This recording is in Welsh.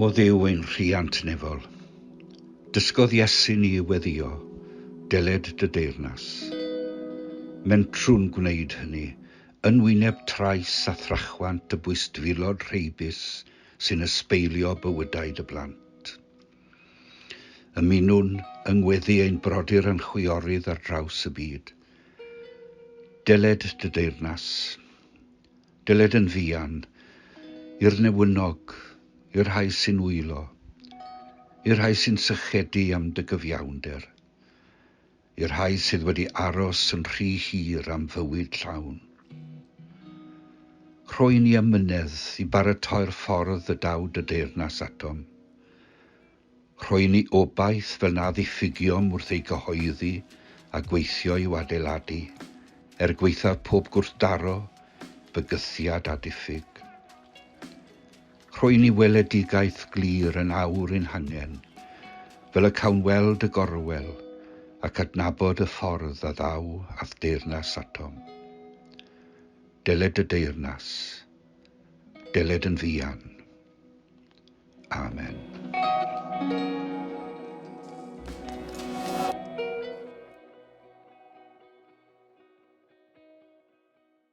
O Dduw ein rhiant nefol, dysgodd Iesu ni i weddio, deled dy deyrnas. Men trw'n gwneud hynny, yn wyneb trais a thrachwant y bwystfilod rheibus sy'n ysbeilio bywydau dy blant. Ymunwn yngweddu ein brodyr yn chwiorydd ar draws y byd. Deled dy deyrnas, deled yn fuan, i'r newynog, i'r rhai sy'n wylo, i'r rhai sy'n sychedu am dy gyfiawnder, i'r rhai sydd wedi aros yn rhy hir am fywyd llawn. Rhoi ni ymynedd i baratoi'r ffordd y daw dy deyrnas atom. Rhoi ni obaith fel na ddiffygiom wrth ei gyhoeddi a gweithio i'w adeiladu, gweithaf pob gwrthdaro, bygythiad a diffyg. Rhoi ni weledigaeth glir yn awr ein hangen, fel y cawn weld y gorwel, ac adnabod y ffordd a ddaw a'r deyrnas atom. Deled y deyrnas, deled yn fuan. Amen.